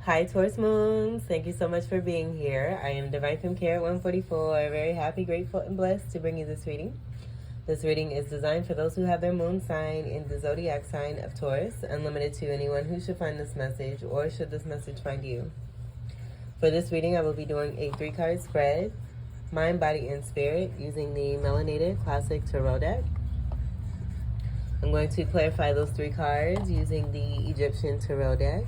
Hi, Taurus Moons. Thank you so much for being here. I am Divine Femme Care at 144. Very happy, grateful, and blessed to bring you this reading. This reading is designed for those who have their moon sign in the zodiac sign of Taurus, unlimited to anyone who should find this message or should this message find you. For this reading, I will be doing a 3-card spread, mind, body, and spirit, using the Melanated Classic Tarot deck. I'm going to clarify those 3 cards using the Egyptian Tarot deck.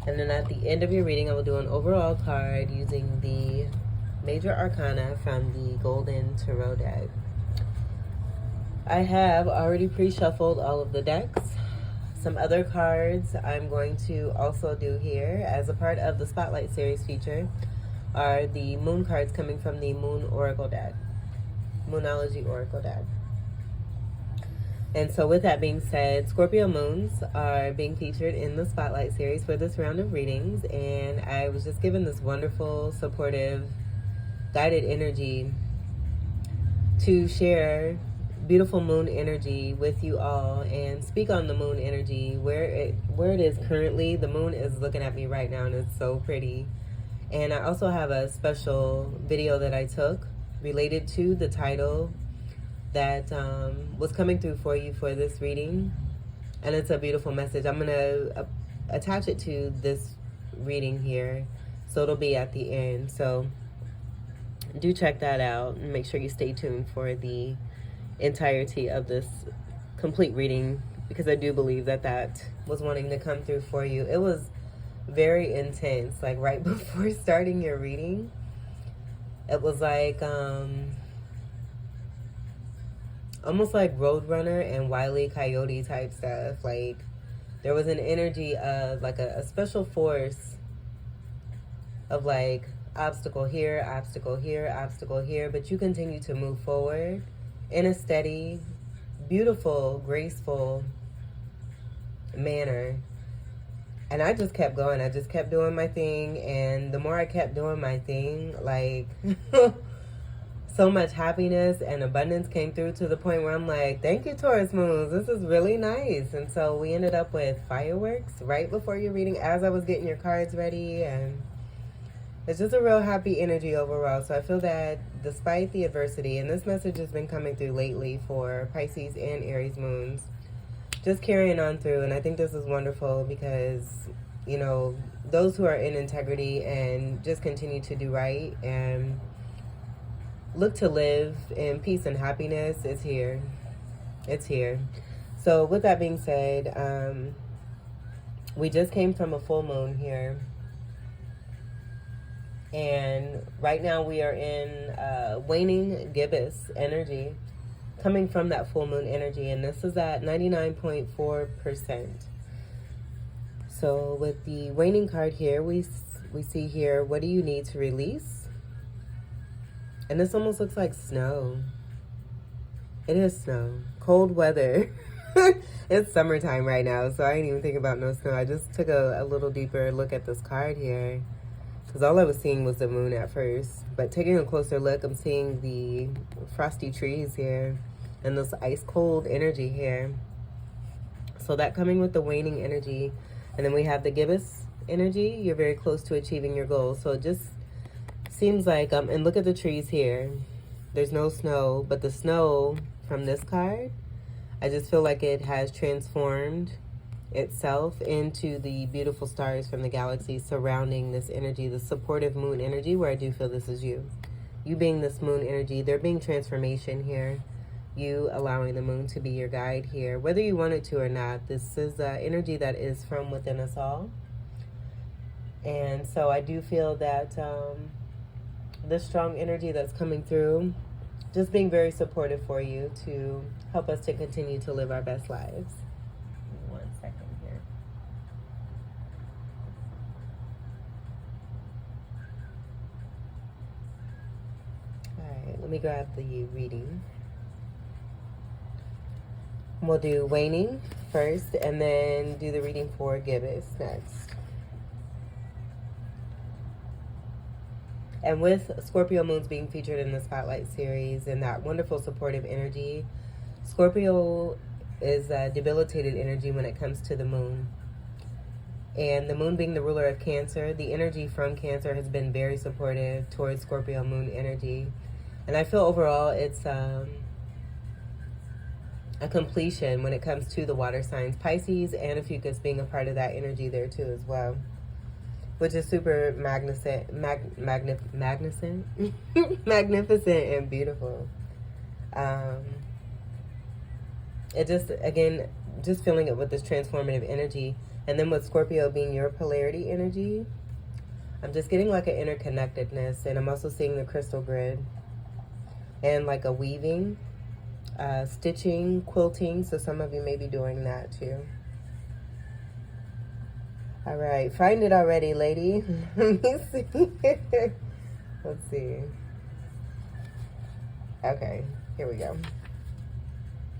And then at the end of your reading, I will do an overall card using the Major Arcana from the Golden Tarot deck. I have already pre-shuffled all of the decks. Some other cards I'm going to also do here as a part of the Spotlight Series feature are the moon cards coming from the Moon Oracle deck, Moonology Oracle deck. And so with that being said, Scorpio moons are being featured in the Spotlight Series for this round of readings. And I was just given this wonderful, supportive, guided energy to share beautiful moon energy with you all and speak on the moon energy, where it is currently. The moon is looking at me right now and it's so pretty. And I also have a special video that I took related to the title that was coming through for you for this reading, and it's a beautiful message. I'm gonna attach it to this reading here, so it'll be at the end. So do check that out and make sure you stay tuned for the entirety of this complete reading, because I do believe that that was wanting to come through for you. It was very intense, like right before starting your reading. It was like almost like Roadrunner and Wile E. Coyote type stuff. Like there was an energy of like a special force of like obstacle here, obstacle here, obstacle here, but you continue to move forward in a steady, beautiful, graceful manner. And I just kept going. I just kept doing my thing, and the more I kept doing my thing, like so much happiness and abundance came through, to the point where I'm like, thank you, Taurus moons. This is really nice. And so we ended up with fireworks right before your reading as I was getting your cards ready. And it's just a real happy energy overall. So I feel that despite the adversity, and this message has been coming through lately for Pisces and Aries moons, just carrying on through. And I think this is wonderful because, you know, those who are in integrity and just continue to do right and look to live in peace and happiness is here. It's here. So with that being said, we just came from a full moon here. And right now we are in waning gibbous energy, coming from that full moon energy. And this is at 99.4%. So with the waning card here, we see here, what do you need to release? And this almost looks like snow. It is snow. Cold weather. It's summertime right now, so I ain't even thinking about no snow. I just took a little deeper look at this card here, because all I was seeing was the moon at first. But taking a closer look, I'm seeing the frosty trees here and this ice cold energy here. So that coming with the waning energy. And then we have the gibbous energy. You're very close to achieving your goals. So it just seems like, and look at the trees here. There's no snow, but the snow from this card, I just feel like it has transformed itself into the beautiful stars from the galaxy surrounding this energy, the supportive moon energy, where I do feel this is you. You being this moon energy, there being transformation here. You allowing the moon to be your guide here, whether you want it to or not. This is energy that is from within us all. And so I do feel that this strong energy that's coming through, just being very supportive for you to help us to continue to live our best lives. Give me 1 second here. All right, let me grab the reading. We'll do waning first, and then do the reading for gibbous next. And with Scorpio moons being featured in the Spotlight series and that wonderful supportive energy, Scorpio is debilitated energy when it comes to the moon. And the moon being the ruler of Cancer, the energy from Cancer has been very supportive towards Scorpio moon energy. And I feel overall it's a completion when it comes to the water signs. Pisces and Ophiuchus being a part of that energy there too as well, which is super magnificent and beautiful. It just, again, just feeling it with this transformative energy. And then with Scorpio being your polarity energy, I'm just getting like an interconnectedness. And I'm also seeing the crystal grid and like a weaving, stitching, quilting. So some of you may be doing that too. All right, find it already, lady. Let me see. Let's see. Okay, here we go.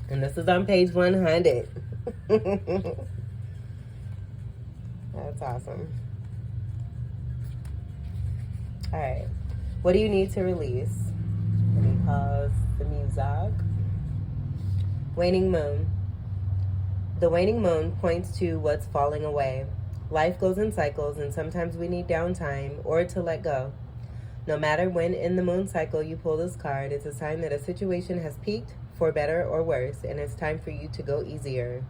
And this is on page 100. That's awesome. All right. What do you need to release? Let me pause the music. Waning Moon. The waning moon points to what's falling away. Life goes in cycles, and sometimes we need downtime or to let go. No matter when in the moon cycle you pull this card, it's a sign that a situation has peaked, for better or worse, and it's time for you to go easier.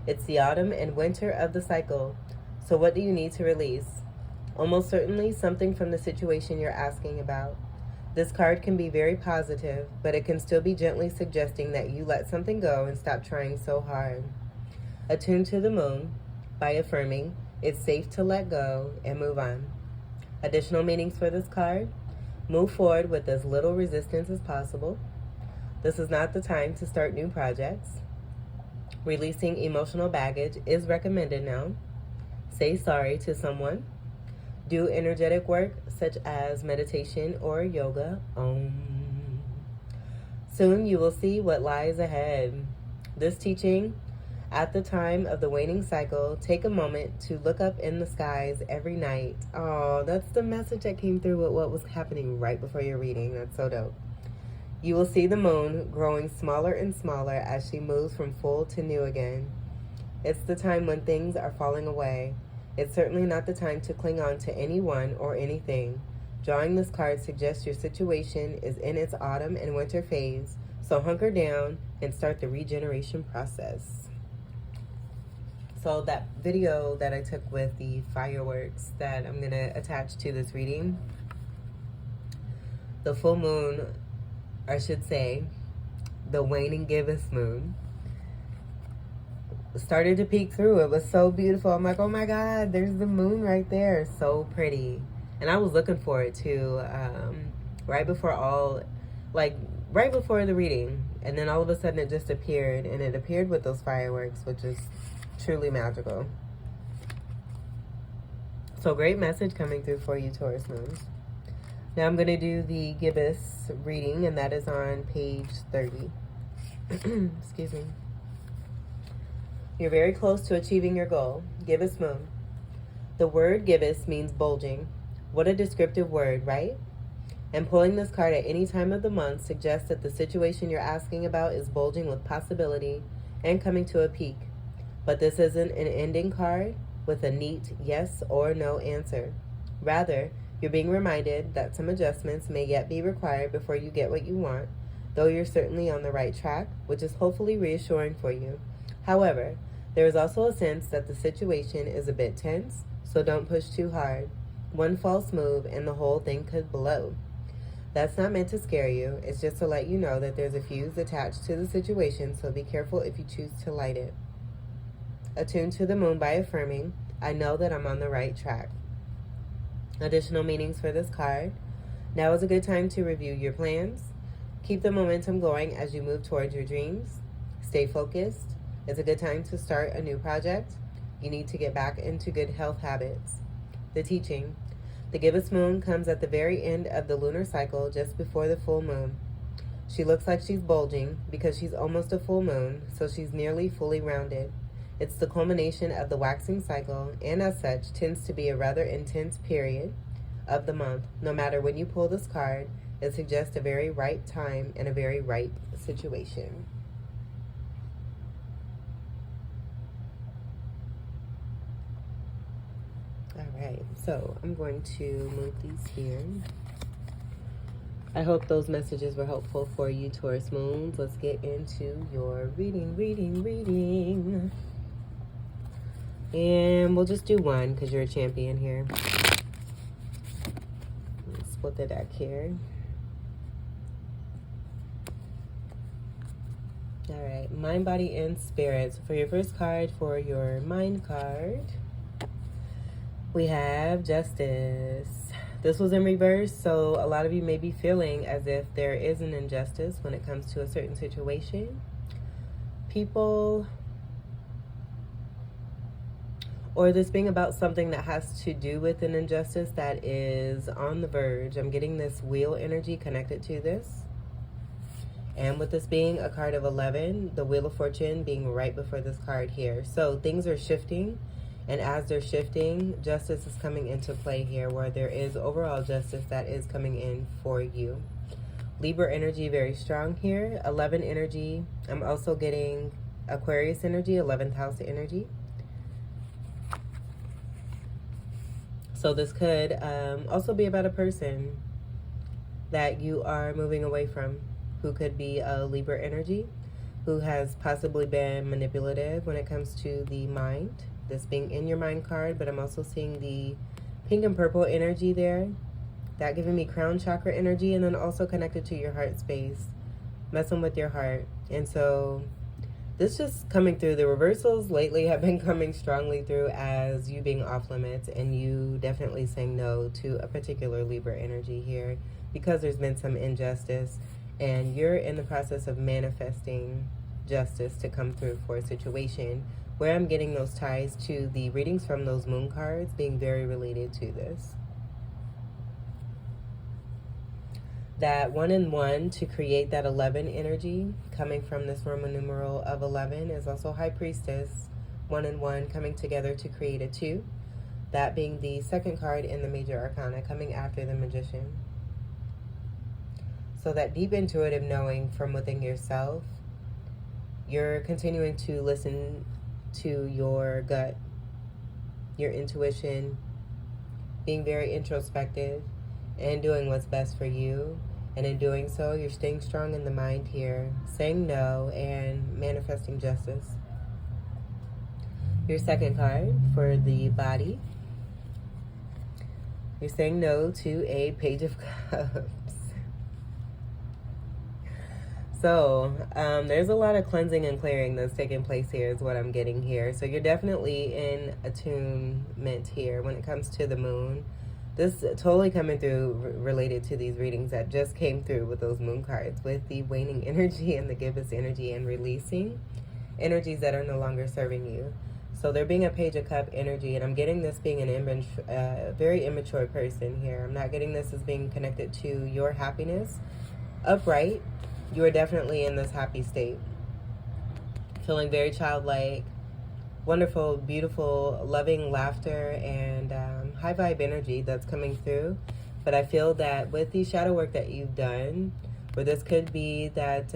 It's the autumn and winter of the cycle. So what do you need to release? Almost certainly something from the situation you're asking about. This card can be very positive, but it can still be gently suggesting that you let something go and stop trying so hard. Attune to the moon by affirming it's safe to let go and move on. Additional meanings for this card: move forward with as little resistance as possible. This is not the time to start new projects. Releasing emotional baggage is recommended now. Say sorry to someone. Do energetic work such as meditation or yoga. Soon you will see what lies ahead. This teaching, at the time of the waning cycle, take a moment to look up in the skies every night. Oh, that's the message that came through with what was happening right before your reading. That's so dope. You will see the moon growing smaller and smaller as she moves from full to new again. It's the time when things are falling away. It's certainly not the time to cling on to anyone or anything. Drawing this card suggests your situation is in its autumn and winter phase, so hunker down and start the regeneration process. So that video that I took with the fireworks that I'm going to attach to this reading, the full moon, I should say, the waning gibbous moon, started to peek through. It was so beautiful. I'm like, oh my God, there's the moon right there. So pretty. And I was looking for it too, right before the reading. And then all of a sudden it just appeared, and it appeared with those fireworks, which is truly magical. So great message coming through for you, Taurus moons. Now I'm going to do the Gibbous reading, and that is on page 30. Excuse me. You're very close to achieving your goal. Gibbous moon. The word gibbous means bulging. What a descriptive word, right? And pulling this card at any time of the month suggests that the situation you're asking about is bulging with possibility and coming to a peak. But this isn't an ending card with a neat yes or no answer. Rather, you're being reminded that some adjustments may yet be required before you get what you want, though you're certainly on the right track, which is hopefully reassuring for you. However, there is also a sense that the situation is a bit tense, so don't push too hard. One false move and the whole thing could blow. That's not meant to scare you. It's just to let you know that there's a fuse attached to the situation, so be careful if you choose to light it. Attune to the moon by affirming, I know that I'm on the right track. Additional meanings for this card: now is a good time to review your plans. Keep the momentum going as you move towards your dreams. Stay focused. It's a good time to start a new project. You need to get back into good health habits. The teaching: the gibbous moon comes at the very end of the lunar cycle, just before the full moon. She looks like she's bulging because she's almost a full moon, so she's nearly fully rounded. It's the culmination of the waxing cycle, and as such, tends to be a rather intense period of the month. No matter when you pull this card, it suggests a very ripe time and a very ripe situation. All right, so I'm going to move these here. I hope those messages were helpful for you, Taurus moons. Let's get into your reading. And we'll just do one because you're a champion here. Let's split the deck here. All right, mind, body, and spirit. So for your first card, for your mind card, we have Justice. This was in reverse, so a lot of you may be feeling as if there is an injustice when it comes to a certain situation. People, or this being about something that has to do with an injustice that is on the verge. I'm getting this wheel energy connected to this. And with this being a card of 11, the Wheel of Fortune being right before this card here. So things are shifting. And as they're shifting, justice is coming into play here, where there is overall justice that is coming in for you. Libra energy very strong here. 11 energy. I'm also getting Aquarius energy, 11th house energy. So this could also be about a person that you are moving away from, who could be a Libra energy, who has possibly been manipulative when it comes to the mind. This being in your mind card, but I'm also seeing the pink and purple energy there. That giving me crown chakra energy, and then also connected to your heart space, messing with your heart. And so this just coming through. The reversals lately have been coming strongly through as you being off limits and you definitely saying no to a particular Libra energy here because there's been some injustice and you're in the process of manifesting justice to come through for a situation. Where I'm getting those ties to the readings from those moon cards being very related to this. That 1 and 1 to create that 11 energy coming from this Roman numeral of 11 is also High Priestess. 1 and 1 coming together to create a 2. That being the second card in the Major Arcana coming after the Magician. So that deep intuitive knowing from within yourself, you're continuing to listen to your gut, your intuition, being very introspective and doing what's best for you. And in doing so, you're staying strong in the mind here, saying no and manifesting justice. Your second card for the body, you're saying no to a Page of Cups. So there's a lot of cleansing and clearing that's taking place here is what I'm getting here. So you're definitely in attunement here when it comes to the moon. This totally coming through related to these readings that just came through with those moon cards, with the waning energy and the gibbous energy and releasing energies that are no longer serving you. So there being a Page of Cup energy, and I'm getting this being an very immature person here. I'm not getting this as being connected to your happiness. Upright. You are definitely in this happy state. Feeling very childlike, wonderful, beautiful, loving laughter and high vibe energy that's coming through. But I feel that with the shadow work that you've done, where this could be that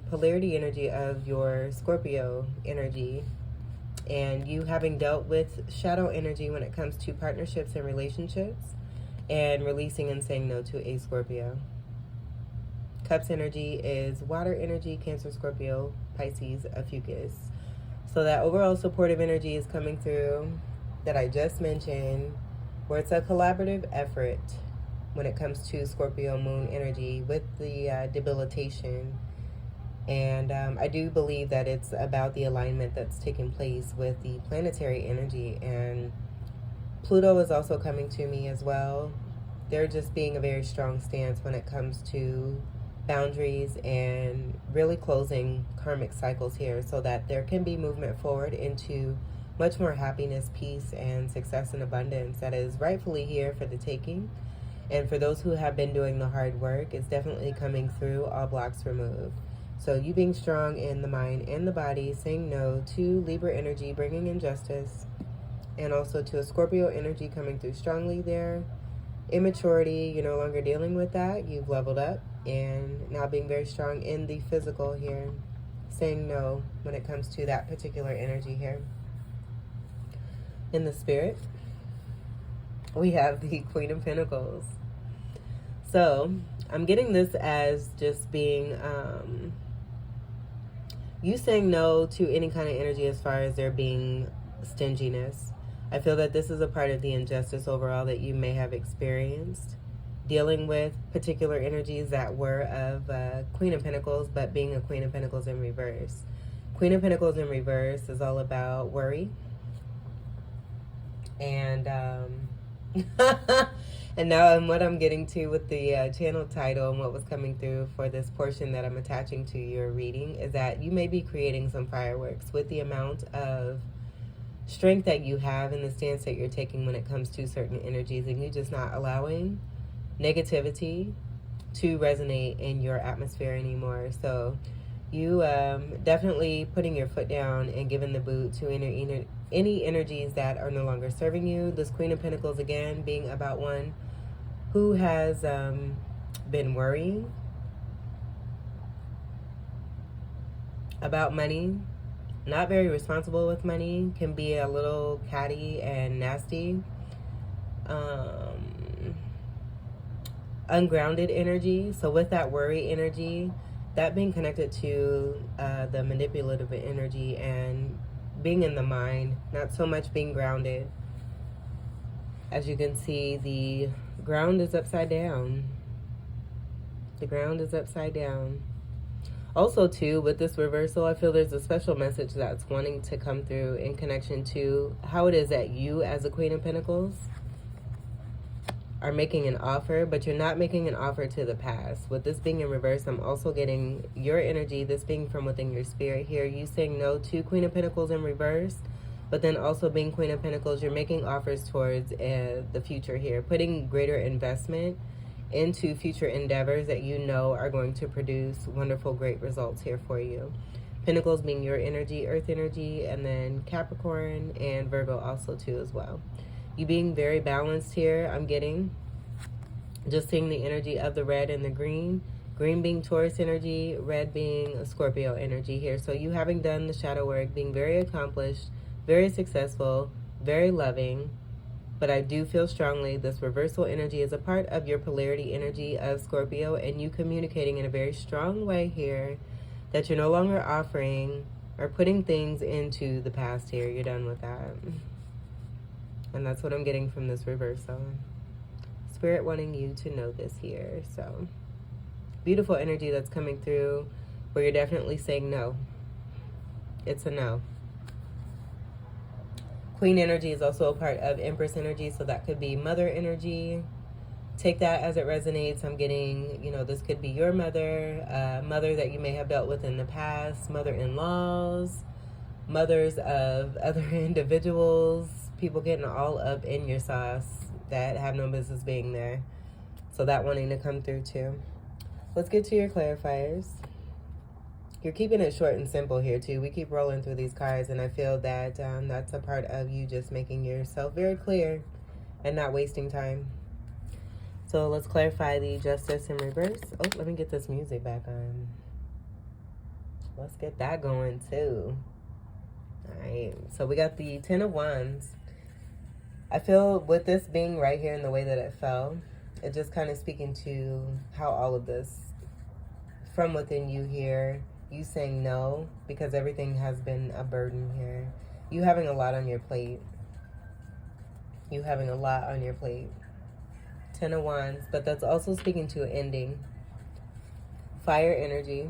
polarity energy of your Scorpio energy, and you having dealt with shadow energy when it comes to partnerships and relationships, and releasing and saying no to a Scorpio. Cups energy is water energy, Cancer, Scorpio, Pisces, a Fucus. So that overall supportive energy is coming through that I just mentioned, where it's a collaborative effort when it comes to Scorpio moon energy with the debilitation. And I do believe that it's about the alignment that's taking place with the planetary energy. And Pluto is also coming to me as well. They're just being a very strong stance when it comes to boundaries and really closing karmic cycles here so that there can be movement forward into much more happiness, peace, and success and abundance that is rightfully here for the taking. And for those who have been doing the hard work, it's definitely coming through, all blocks removed. So you being strong in the mind and the body, saying no to Libra energy, bringing in justice, and also to a Scorpio energy coming through strongly there. Immaturity, you're no longer dealing with that. You've leveled up and now being very strong in the physical here, saying no when it comes to that particular energy here. In the spirit, we have the Queen of Pentacles. So I'm getting this as just being you saying no to any kind of energy as far as there being stinginess. I feel that this is a part of the injustice overall that you may have experienced, dealing with particular energies that were of Queen of Pentacles, but being a Queen of Pentacles in reverse. Queen of Pentacles in reverse is all about worry. And and now what I'm getting to with the channel title and what was coming through for this portion that I'm attaching to your reading is that you may be creating some fireworks with the amount of strength that you have and the stance that you're taking when it comes to certain energies, and you just not allowing negativity to resonate in your atmosphere anymore. So you definitely putting your foot down and giving the boot to any energies that are no longer serving you. This Queen of Pentacles, again, being about one who has been worrying about money, not very responsible with money, can be a little catty and nasty, ungrounded energy. So with that worry energy, that being connected to the manipulative energy and being in the mind, not so much being grounded. As you can see, the ground is upside down. The ground is upside down. Also, too, with this reversal, I feel there's a special message that's wanting to come through in connection to how it is that you, as a Queen of Pentacles, are making an offer, but you're not making an offer to the past. With this being in reverse, I'm also getting your energy, this being from within your spirit here, you saying no to Queen of Pentacles in reverse, but then also being Queen of Pentacles, you're making offers towards the future here, putting greater investment into future endeavors that you know are going to produce wonderful, great results here for you. Pentacles being your energy, earth energy, and then Capricorn and Virgo also too as well. You being very balanced here, I'm getting, just seeing the energy of the red and the green. Green being Taurus energy, red being Scorpio energy here. So you having done the shadow work, being very accomplished, very successful, very loving. But I do feel strongly this reversal energy is a part of your polarity energy of Scorpio, and you communicating in a very strong way here that you're no longer offering or putting things into the past here. You're done with that. And that's what I'm getting from this reversal. Spirit wanting you to know this here. So beautiful energy that's coming through where you're definitely saying no. It's a no. Queen energy is also a part of Empress energy, so that could be mother energy. Take that as it resonates. I'm getting, you know, this could be your mother, mother that you may have dealt with in the past, mother-in-laws, mothers of other individuals, people getting all up in your sauce that have no business being there. So that wanting to come through too. Let's get to your clarifiers. You're keeping it short and simple here too. We keep rolling through these cards, and I feel that that's a part of you just making yourself very clear and not wasting time. So let's clarify the Justice in reverse. Oh, let me get this music back on. Let's get that going too. All right, so we got the Ten of Wands. I feel with this being right here in the way that it fell, it just kind of speaking to how all of this from within you here, you saying no because everything has been a burden here. You having a lot on your plate. You having a lot on your plate. Ten of Wands, but that's also speaking to an ending. Fire energy.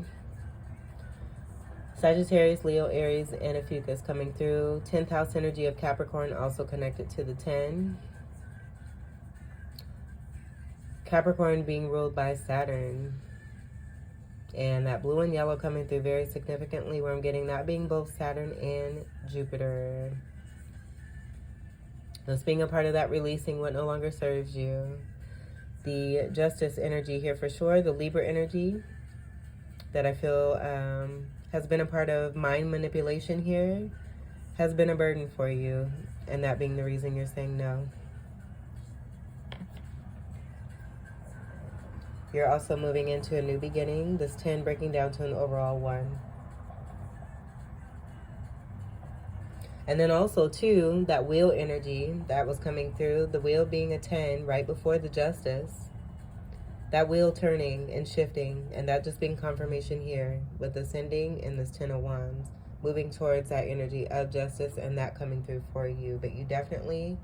Sagittarius, Leo, Aries, and Ophiuchus coming through. 10th house energy of Capricorn also connected to the 10. Capricorn being ruled by Saturn. And that blue and yellow coming through very significantly, where I'm getting that being both Saturn and Jupiter. This being a part of that releasing what no longer serves you. The Justice energy here for sure. The Libra energy that I feel has been a part of mind manipulation here, has been a burden for you, and that being the reason you're saying no. You're also moving into a new beginning, this 10 breaking down to an overall 1. And then also, too, that wheel energy that was coming through, the wheel being a 10 right before the justice. That wheel turning and shifting, and that just being confirmation here with ascending and this 10 of Wands, moving towards that energy of justice and that coming through for you. But you definitely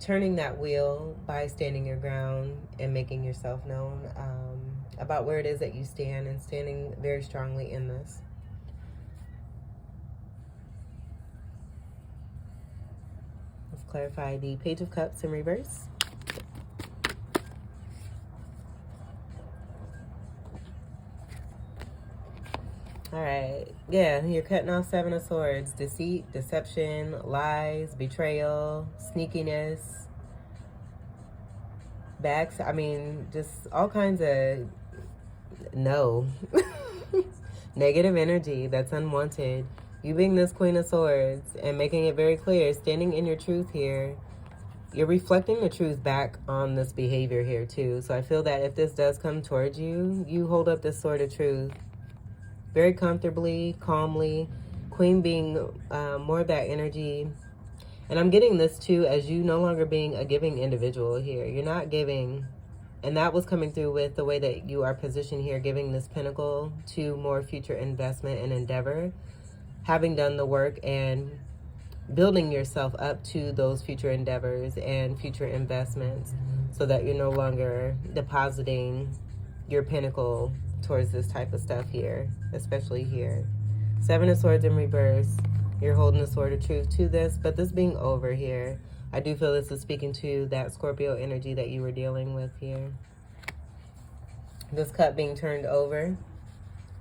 turning that wheel by standing your ground and making yourself known about where it is that you stand, and standing very strongly in this. Let's clarify the Page of Cups in reverse. All right, yeah, you're cutting off 7 of Swords. Deceit, deception, lies, betrayal, sneakiness, I mean, just all kinds of no. Negative energy that's unwanted. You being this Queen of Swords and making it very clear, standing in your truth here, you're reflecting the truth back on this behavior here too. So I feel that if this does come towards you, you hold up this sword of truth very comfortably, calmly. Queen being more of that energy. And I'm getting this too as you no longer being a giving individual here. You're not giving. And that was coming through with the way that you are positioned here, giving this Pentacle to more future investment and endeavor. Having done the work and building yourself up to those future endeavors and future investments, so that you're no longer depositing your Pentacle towards this type of stuff here, especially here. 7 of Swords in reverse. You're holding the sword of truth to this, but this being over here, I do feel this is speaking to that Scorpio energy that you were dealing with here. This cup being turned over,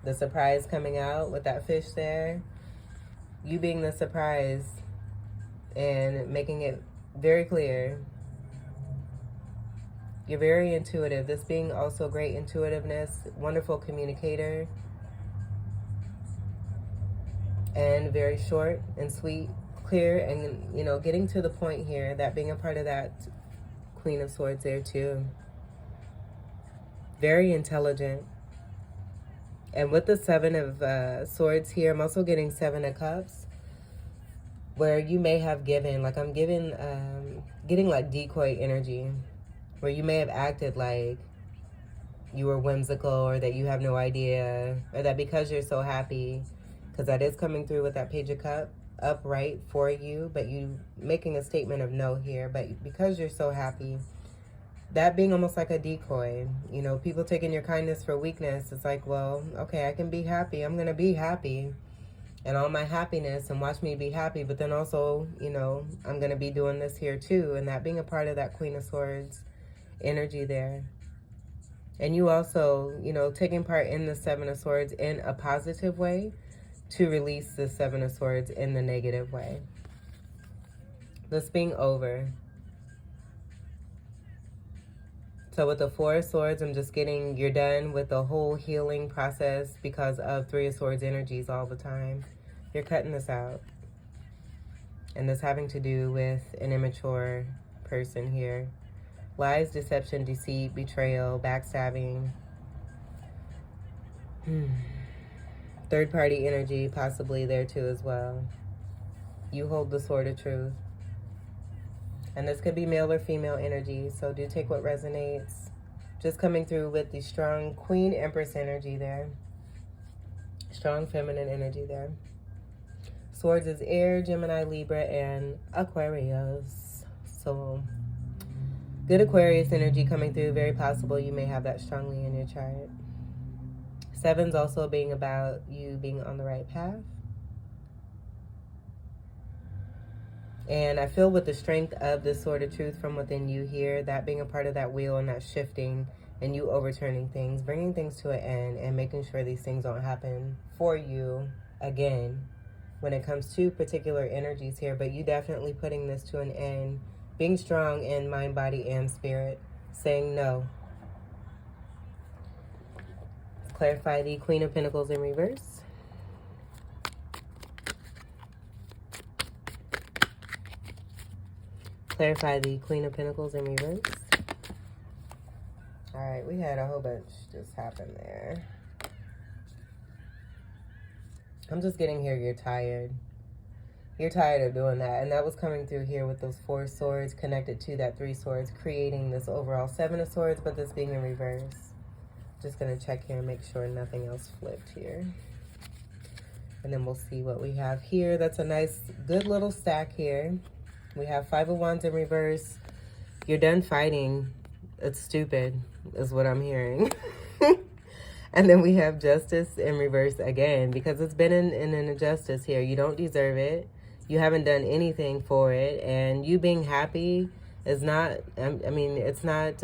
the surprise coming out with that fish there, you being the surprise and making it very clear. You're very intuitive. This being also great intuitiveness, wonderful communicator, and very short and sweet, clear, and, you know, getting to the point here, that being a part of that Queen of Swords there too. Very intelligent. And with the 7 of Swords here, I'm also getting 7 of Cups, where you may have given, like I'm getting like decoy energy, where you may have acted like you were whimsical, or that you have no idea, or that because you're so happy, because that is coming through with that Page of Cups upright for you, but you making a statement of no here, but because you're so happy, that being almost like a decoy, you know, people taking your kindness for weakness. It's like, well, okay, I can be happy, I'm gonna be happy, and all my happiness, and watch me be happy, but then also, you know, I'm gonna be doing this here too, and that being a part of that Queen of Swords energy there. And you also, you know, taking part in the 7 of Swords in a positive way to release the 7 of Swords in the negative way. This being over. So with the 4 of Swords, I'm just getting, you're done with the whole healing process because of 3 of Swords energies all the time. You're cutting this out. And this having to do with an immature person here. Lies, deception, deceit, betrayal, backstabbing. Third-party energy possibly there too as well. You hold the sword of truth. And this could be male or female energy, so do take what resonates. Just coming through with the strong Queen Empress energy there. Strong feminine energy there. Swords is air, Gemini, Libra, and Aquarius. So good Aquarius energy coming through. Very possible you may have that strongly in your chart. 7's also being about you being on the right path. And I feel with the strength of the sword of truth from within you here, that being a part of that wheel and that shifting and you overturning things, bringing things to an end and making sure these things don't happen for you again when it comes to particular energies here. But you definitely putting this to an end, being strong in mind, body, and spirit, saying no. Let's clarify the Queen of Pentacles in reverse. Clarify the Queen of Pentacles in reverse. All right, we had a whole bunch just happen there. I'm just getting here, you're tired. You're tired of doing that. And that was coming through here with those 4 swords connected to that 3 swords, creating this overall 7 of swords, but this being in reverse. Just going to check here and make sure nothing else flipped here. And then we'll see what we have here. That's a nice, good little stack here. We have 5 of Wands in reverse. You're done fighting. It's stupid, is what I'm hearing. And then we have Justice in reverse again, because it's been in an injustice here. You don't deserve it. You haven't done anything for it. And you being happy is not, I mean, it's not,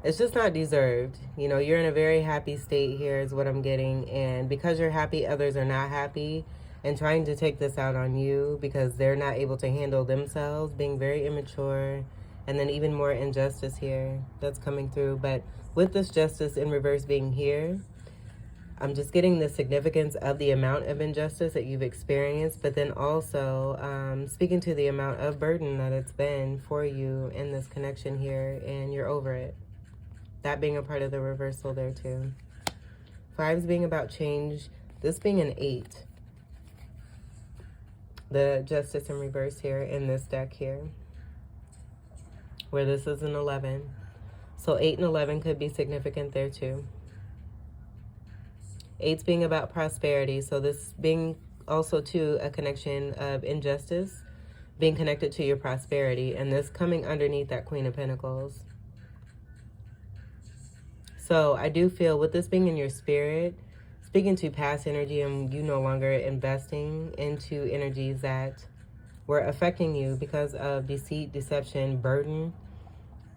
it's just not deserved. You know, you're in a very happy state here is what I'm getting. And because you're happy, others are not happy. And trying to take this out on you because they're not able to handle themselves, being very immature. And then even more injustice here that's coming through. But with this Justice in reverse being here, I'm just getting the significance of the amount of injustice that you've experienced, but then also speaking to the amount of burden that it's been for you in this connection here, and you're over it. That being a part of the reversal there too. 5s being about change, this being an 8. The Justice in reverse here in this deck here, where this is an 11. So 8 and 11 could be significant there too. 8's being about prosperity. So this being also to a connection of injustice, being connected to your prosperity. And this coming underneath that Queen of Pentacles. So I do feel with this being in your spirit, speaking to past energy and you no longer investing into energies that were affecting you because of deceit, deception, burden,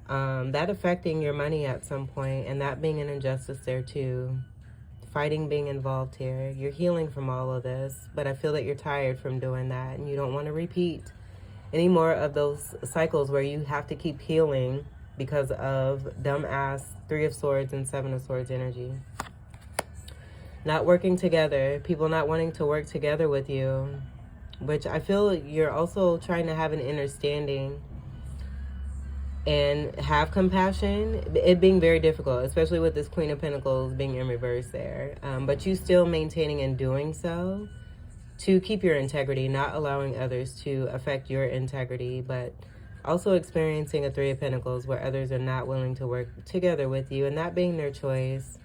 that affecting your money at some point, and that being an injustice there too. Fighting being involved here. You're healing from all of this, but I feel that you're tired from doing that and you don't want to repeat any more of those cycles where you have to keep healing because of dumbass 3 of Swords and 7 of Swords energy. Not working together, people not wanting to work together with you, which I feel you're also trying to have an understanding and have compassion, it being very difficult, especially with this Queen of Pentacles being in reverse there. But you still maintaining and doing so to keep your integrity, not allowing others to affect your integrity, but also experiencing a 3 of Pentacles where others are not willing to work together with you, and that being their choice.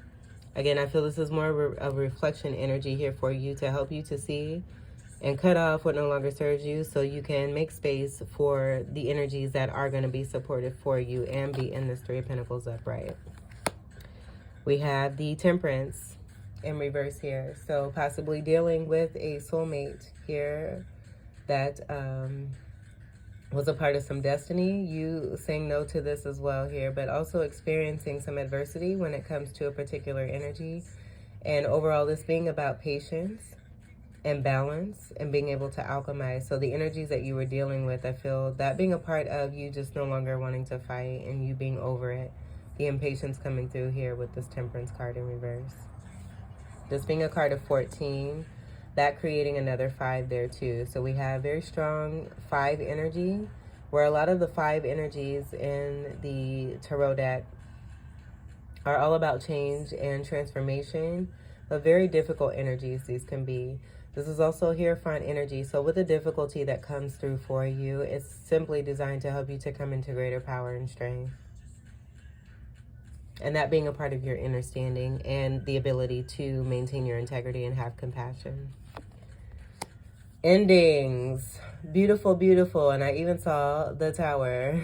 Again, I feel this is more of a reflection energy here for you to help you to see and cut off what no longer serves you so you can make space for the energies that are going to be supportive for you and be in this 3 of Pentacles upright. We have the Temperance in reverse here. So possibly dealing with a soulmate here that was a part of some destiny. You saying no to this as well here, but also experiencing some adversity when it comes to a particular energy. And overall, this being about patience and balance and being able to alchemize. So the energies that you were dealing with, I feel that being a part of you just no longer wanting to fight and you being over it. The impatience coming through here with this Temperance card in reverse. This being a card of 14, that creating another 5 there too. So we have very strong 5 energy, where a lot of the 5 energies in the tarot deck are all about change and transformation, but very difficult energies these can be. This is also Hierophant energy. So with the difficulty that comes through for you, it's simply designed to help you to come into greater power and strength. And that being a part of your understanding and the ability to maintain your integrity and have compassion. Endings. Beautiful, beautiful. And I even saw the Tower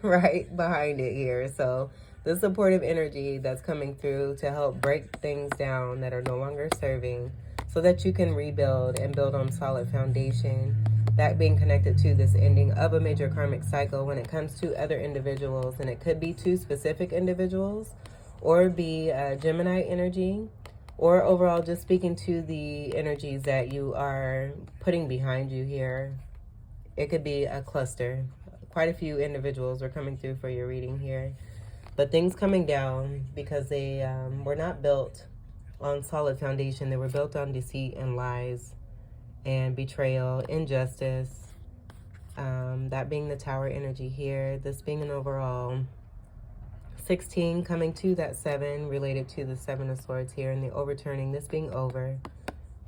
right behind it here. So the supportive energy that's coming through to help break things down that are no longer serving, so that you can rebuild and build on solid foundation. That being connected to this ending of a major karmic cycle when it comes to other individuals. And it could be 2 specific individuals, or be Gemini energy, or overall just speaking to the energies that you are putting behind you here. It could be a cluster. Quite a few individuals are coming through for your reading here. But things coming down because they were not built on solid foundation. They were built on deceit and lies and betrayal, injustice. That being the Tower energy here. This being an overall 16 coming to that 7 related to the 7 of Swords here, and the overturning, this being over,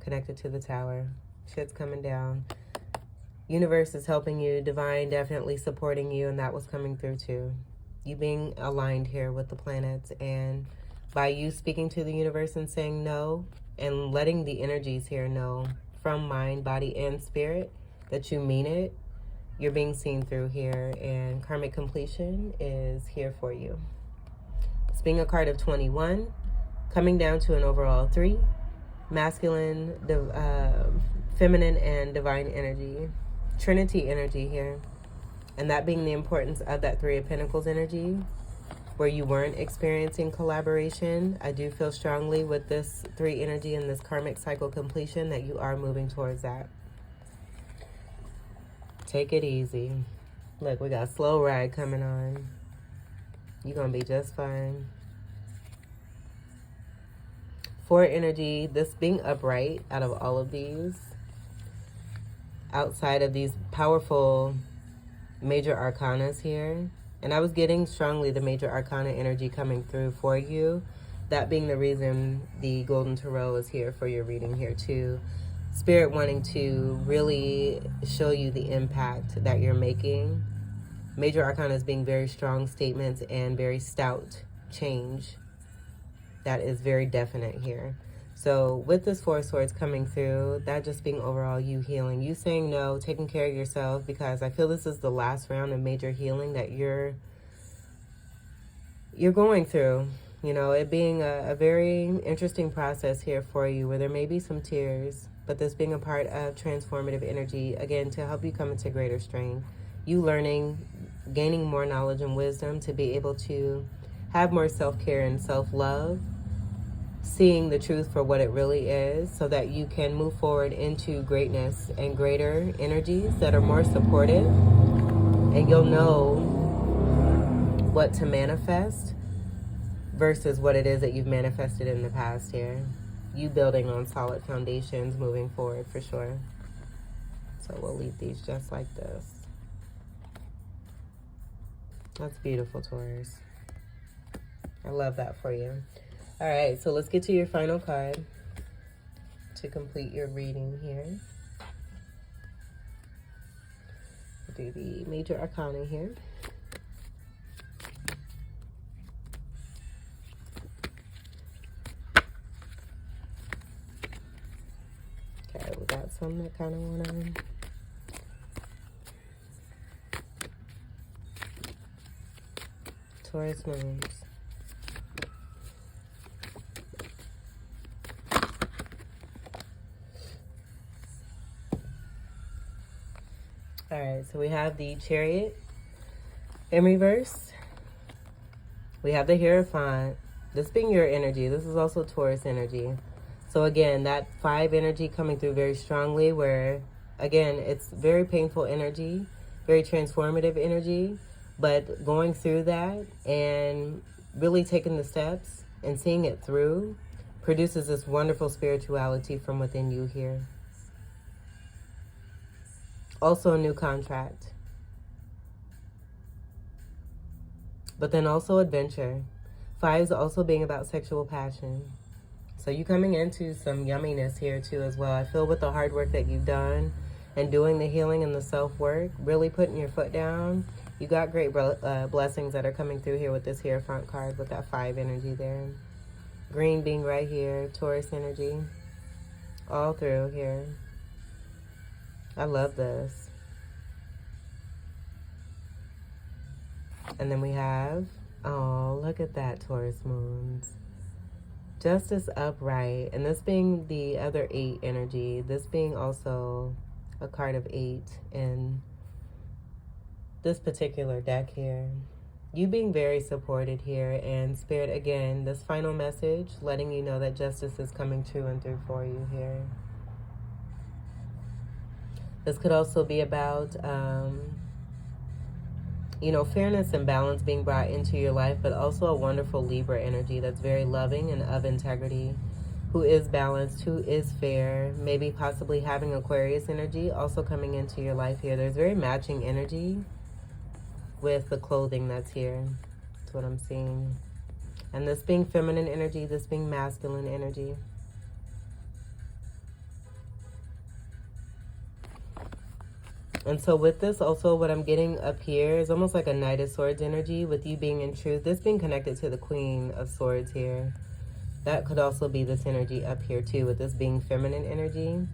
connected to the tower. Shit's coming down. Universe is helping you. Divine definitely supporting you, and that was coming through too. You being aligned here with the planets, and by you speaking to the universe and saying no, and letting the energies here know from mind, body, and spirit that you mean it, you're being seen through here, and karmic completion is here for you. It's being a card of 21, coming down to an overall 3, masculine, feminine, and divine energy, Trinity energy here. And that being the importance of that 3 of Pentacles energy, where you weren't experiencing collaboration. I do feel strongly with this 3 energy and this karmic cycle completion that you are moving towards that. Take it easy. Look, we got slow ride coming on. You're going to be just fine. 4 energy, this being upright out of all of these, outside of these powerful major arcanas here. And I was getting strongly the major arcana energy coming through for you. That being the reason the Golden Tarot is here for your reading here too. Spirit wanting to really show you the impact that you're making. Major arcana is being very strong statements and very stout change. That is very definite here. So with this 4 of Swords coming through, that just being overall you healing, you saying no, taking care of yourself, because I feel this is the last round of major healing that you're going through. You know, it being a very interesting process here for you, where there may be some tears, but this being a part of transformative energy, again, to help you come into greater strength. You learning, gaining more knowledge and wisdom to be able to have more self-care and self-love, seeing the truth for what it really is, so that you can move forward into greatness and greater energies that are more supportive, and you'll know what to manifest versus what it is that you've manifested in the past here. You building on solid foundations moving forward for sure. So we'll leave these just like this. That's beautiful, Taurus. I love that for you. All right, so let's get to your final card to complete your reading here. We'll do the major arcana here. Okay, we got some that kind of want to... Taurus moons. All right, so we have the Chariot in reverse. We have the Hierophant. This being your energy. This is also Taurus energy. So again, that 5 energy coming through very strongly, where, again, it's very painful energy, very transformative energy, but going through that and really taking the steps and seeing it through produces this wonderful spirituality from within you here. Also a new contract. But then also adventure. 5s also being about sexual passion. So you coming into some yumminess here too as well. I feel with the hard work that you've done and doing the healing and the self-work, really putting your foot down, you got great blessings that are coming through here with this Hierophant card with that 5 energy there. Green being right here, Taurus energy, all through here. I love this. And then we have, oh, look at that, Taurus moons. Justice upright. And this being the other 8 energy. This being also a card of 8 in this particular deck here. You being very supported here. And Spirit, again, this final message, letting you know that justice is coming true and through for you here. This could also be about, you know, fairness and balance being brought into your life, but also a wonderful Libra energy that's very loving and of integrity, who is balanced, who is fair, maybe possibly having Aquarius energy also coming into your life here. There's very matching energy with the clothing that's here. That's what I'm seeing. And this being feminine energy, this being masculine energy. And so with this also, what I'm getting up here is almost like a Knight of Swords energy with you being in truth. This being connected to the Queen of Swords here. That could also be this energy up here too, with this being feminine energy.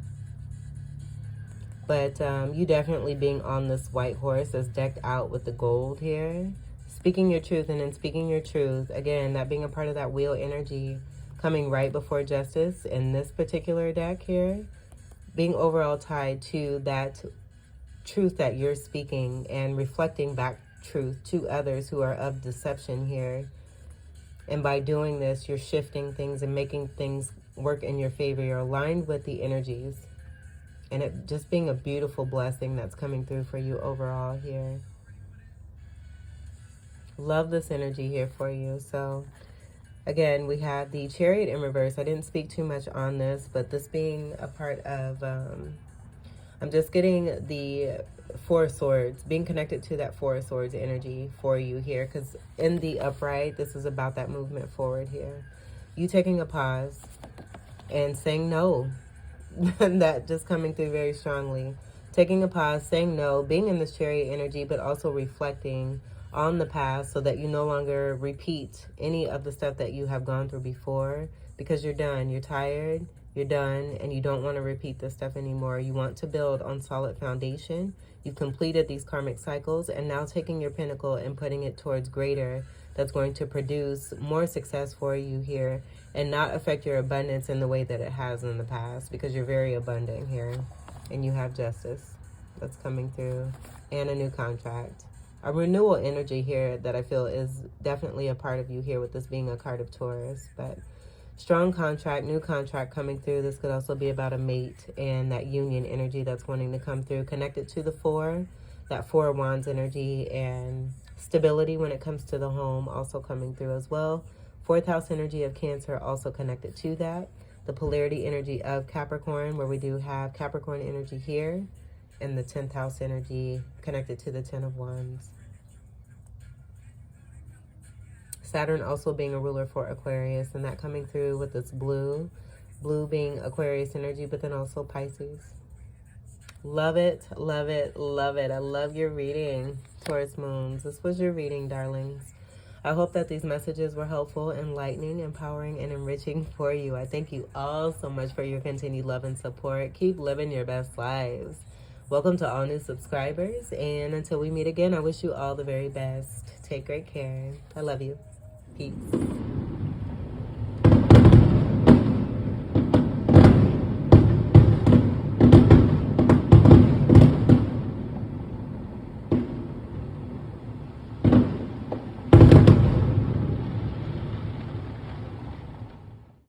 But you definitely being on this white horse that's decked out with the gold here. Speaking your truth, and then speaking your truth. Again, that being a part of that wheel energy coming right before justice in this particular deck here. Being overall tied to that truth that you're speaking and reflecting back truth to others who are of deception here. And by doing this, you're shifting things and making things work in your favor. You're aligned with the energies. And it just being a beautiful blessing that's coming through for you overall here. Love this energy here for you. So, again, we have the Chariot in reverse. I didn't speak too much on this, but this being a part of... I'm just getting the Four of Swords, being connected to that Four of Swords energy for you here. Because in the upright, this is about that movement forward here. You taking a pause and saying no. That just coming through very strongly. Taking a pause, saying no, being in this Chariot energy, but also reflecting on the past so that you no longer repeat any of the stuff that you have gone through before, because you're done. You're tired, you're done, and you don't want to repeat this stuff anymore. You want to build on solid foundation. You've completed these karmic cycles, and now taking your pinnacle and putting it towards greater, that's going to produce more success for you here and not affect your abundance in the way that it has in the past, because you're very abundant here and you have justice that's coming through and a new contract. A renewal energy here that I feel is definitely a part of you here with this being a card of Taurus. But strong contract, new contract coming through. This could also be about a mate and that union energy that's wanting to come through. Connected to the Four, that Four of Wands energy and stability when it comes to the home also coming through as well. Fourth house energy of Cancer also connected to that. The polarity energy of Capricorn, where we do have Capricorn energy here. And the 10th house energy connected to the 10 of Wands. Saturn also being a ruler for Aquarius, and that coming through with this blue. Blue being Aquarius energy, but then also Pisces. Love it, love it, love it. I love your reading, Taurus Moons. This was your reading, darlings. I hope that these messages were helpful, enlightening, empowering, and enriching for you. I thank you all so much for your continued love and support. Keep living your best lives. Welcome to all new subscribers, and until we meet again, I wish you all the very best. Take great care. I love you. Peace.